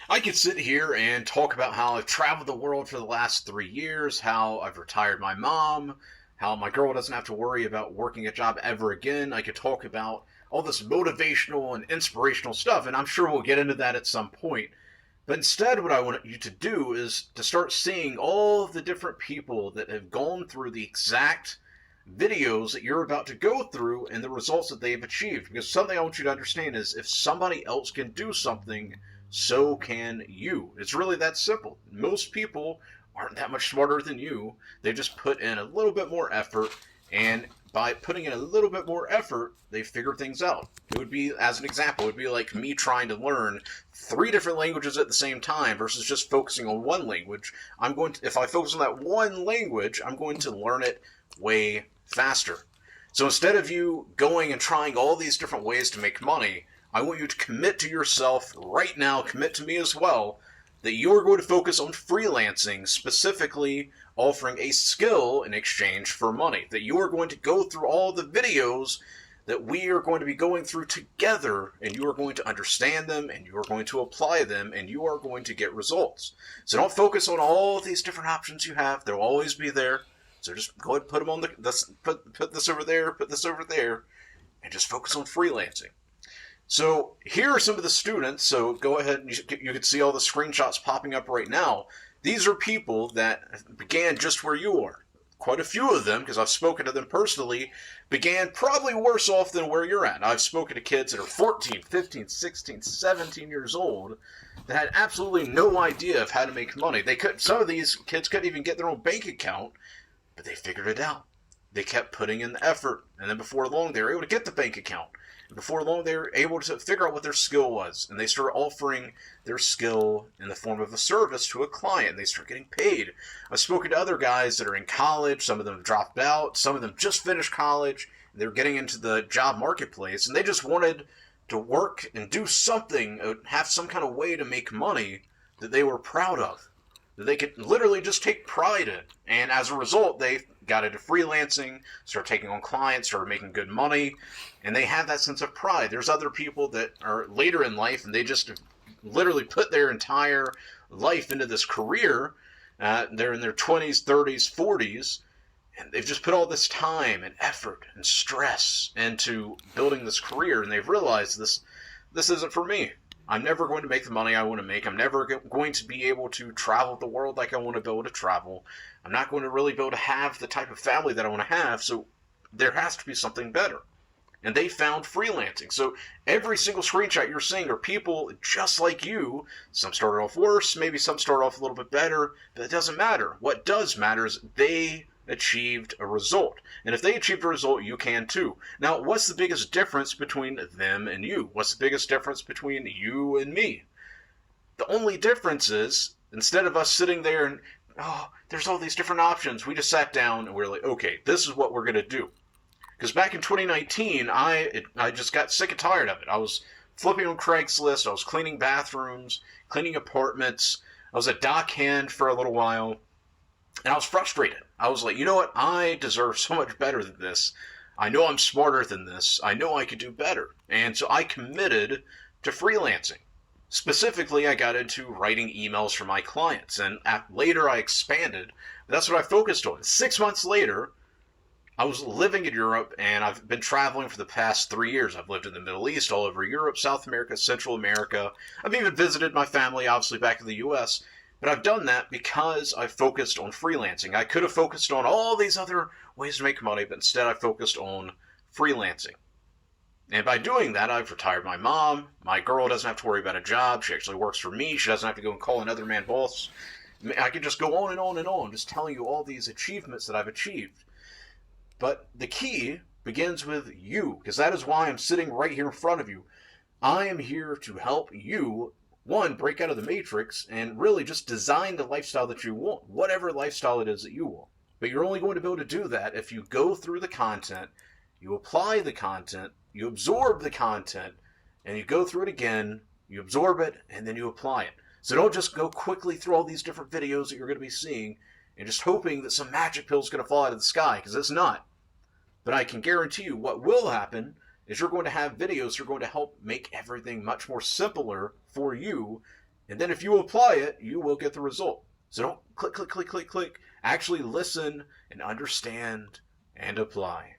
I could sit here and talk about how I've traveled the world for the last 3 years, how I've retired my mom, how my girl doesn't have to worry about working a job ever again. I could talk about all this motivational and inspirational stuff, and I'm sure we'll get into that at some point. But instead, what I want you to do is to start seeing all of the different people that have gone through the exact videos that you're about to go through and the results that they've achieved. Because something I want you to understand is if somebody else can do something, so can you. It's really that simple. Most people aren't that much smarter than you. They just put in a little bit more effort, and by putting in a little bit more effort, they figure things out. It would be, as an example, it would be like me trying to learn 3 different languages at the same time versus just focusing on one language. If I focus on that one language, I'm going to learn it way faster. So instead of you going and trying all these different ways to make money, I want you to commit to yourself right now, commit to me as well, that you're going to focus on freelancing, specifically offering a skill in exchange for money. That you are going to go through all the videos that we are going to be going through together, and you are going to understand them, and you are going to apply them, and you are going to get results. So don't focus on all these different options you have. They'll always be there. So just go ahead and put them on put this over there, put this over there, and just focus on freelancing. So here are some of the students. So go ahead and you can see all the screenshots popping up right now. These are people that began just where you are. Quite a few of them, because I've spoken to them personally, began probably worse off than where you're at. I've spoken to kids that are 14, 15, 16, 17 years old that had absolutely no idea of how to make money. Some of these kids couldn't even get their own bank account, but they figured it out. They kept putting in the effort, and then before long they were able to get the bank account. Before long, they were able to figure out what their skill was, and they started offering their skill in the form of a service to a client, and they start getting paid. I've spoken to other guys that are in college. Some of them have dropped out. Some of them just finished college. And they're getting into the job marketplace, and they just wanted to work and do something, have some kind of way to make money that they were proud of, that they could literally just take pride in. And as a result, they got into freelancing, started taking on clients, started making good money, and they have that sense of pride. There's other people that are later in life, and they just literally put their entire life into this career. They're in their 20s, 30s, 40s, and they've just put all this time and effort and stress into building this career, and they've realized this isn't for me. I'm never going to make the money I want to make. I'm never going to be able to travel the world like I want to be able to travel. I'm not going to really be able to have the type of family that I want to have, so there has to be something better. And they found freelancing. So every single screenshot you're seeing are people just like you. Some started off worse, maybe some started off a little bit better, but it doesn't matter. What does matter is they achieved a result. And if they achieved a result, you can too. Now, what's the biggest difference between them and you? What's the biggest difference between you and me? The only difference is, instead of us sitting there and, oh, there's all these different options, we just sat down and we were like, okay, this is what we're going to do. Because back in 2019, I just got sick and tired of it. I was flipping on Craigslist, I was cleaning bathrooms, cleaning apartments, I was a dock hand for a little while, and I was frustrated. I was like, you know what? I deserve so much better than this. I know I'm smarter than this. I know I could do better. And so I committed to freelancing. Specifically, I got into writing emails for my clients. And later I expanded. That's what I focused on. 6 months later, I was living in Europe, and I've been traveling for the past 3 years. I've lived in the Middle East, all over Europe, South America, Central America. I've even visited my family, obviously, back in the U.S., but I've done that because I focused on freelancing. I could have focused on all these other ways to make money, but instead I focused on freelancing. And by doing that, I've retired my mom. My girl doesn't have to worry about a job. She actually works for me. She doesn't have to go and call another man boss. I could just go on and on and on, just telling you all these achievements that I've achieved. But the key begins with you, because that is why I'm sitting right here in front of you. I am here to help you, one, break out of the matrix and really just design the lifestyle that you want, whatever lifestyle it is that you want. But you're only going to be able to do that if you go through the content, you apply the content, you absorb the content, and you go through it again, you absorb it, and then you apply it. So don't just go quickly through all these different videos that you're going to be seeing and just hoping that some magic pill is going to fall out of the sky, because it's not. But I can guarantee you what will happen is you're going to have videos that are going to help make everything much more simpler for you And then if you apply it, you will get the result. So don't click, click, click, click, click. Actually listen and understand and apply.